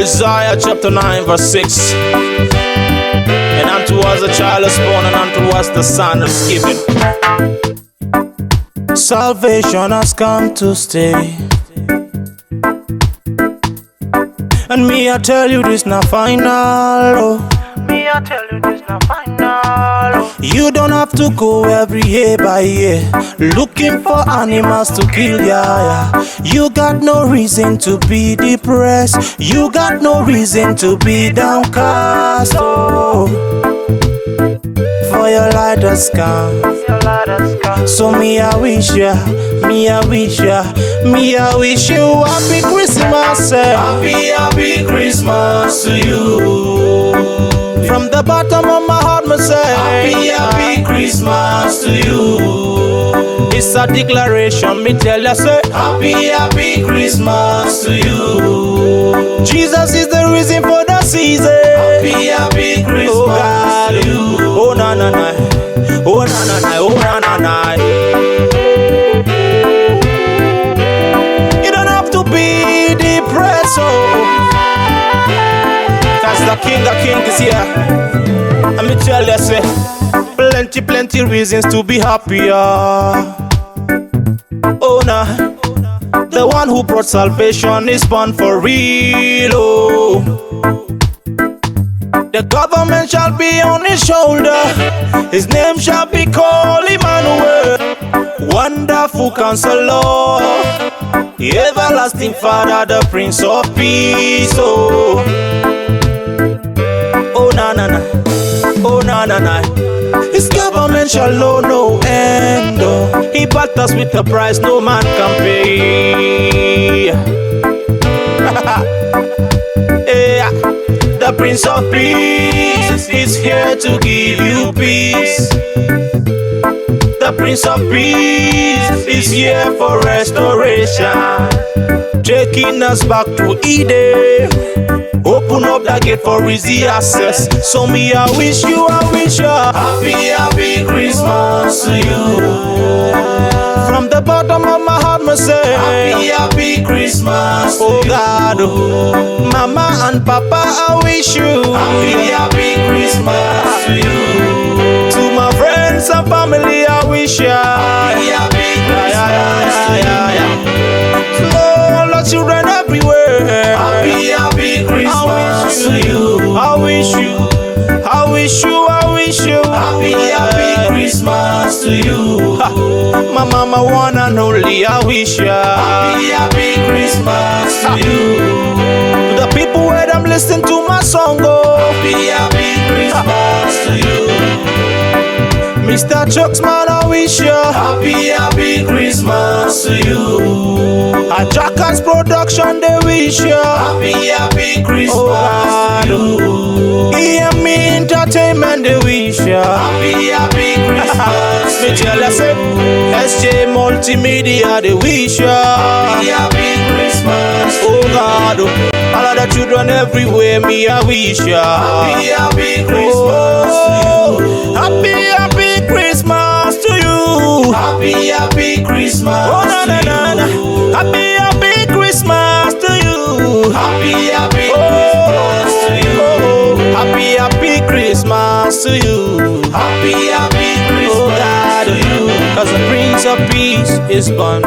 Isaiah chapter 9 verse 6. And unto us a child is born, and unto us the son is given. Salvation has come to stay. And me, I tell you this not final, oh. Me, I tell you this not final, oh. You don't have to go every year by year looking for animals to kill, yeah. You got no reason to be depressed. You got no reason to be downcast, oh. For your light has come. So me I wish ya, me I wish ya, me I wish you happy Christmas, happy Christmas to you. From the bottom of my heart, me say happy Christmas to you. It's a declaration, me tell ya say happy Christmas to you. Jesus is the reason for the season. Happy Christmas to you. Oh na na na, oh na na na, oh na na na. You don't have to be depressed, oh, cause the King is here. Let me tell you, say, plenty reasons to be happier. Oh nah, the one who brought salvation is born for real, oh. The government shall be on his shoulder. His name shall be called Emmanuel. Wonderful Counselor, the everlasting Father, the Prince of Peace, oh. Oh na na na, oh na na na. His government shall know no end, oh. He bought us with a price no man can pay. Yeah. The Prince of Peace is here to give you peace. The Prince of Peace is here for restoration, taking us back to Eden. Open up the gate for easy access. So me I wish you happy Christmas to you. From the bottom of my heart, me say happy Christmas. Oh God, oh. Mama and Papa, I wish you happy Christmas to you. To my friends and family, I wish you happy Christmas to you. To all the children everywhere, happy Christmas to you. I wish you happy Christmas to you. My mama one and only, I wish ya happy Christmas to you. To the people where I'm listening to my song, oh, happy Christmas to you. Mr. Chock's man, I wish ya happy Christmas to you. A Chock's production, they wish ya happy Christmas to you. EME Entertainment, they wish ya happy Christmas. Me tell ya say, SJ Multimedia, they wish ya happy Christmas. Oh God, all of the children everywhere, me I wish ya happy Christmas to you. Happy Christmas to you. Happy Christmas. Oh na na na na. Happy Christmas to you. Happy Christmas to you. Happy Christmas to you. Happy Christmas to you. 'Cause the Prince of Peace is born,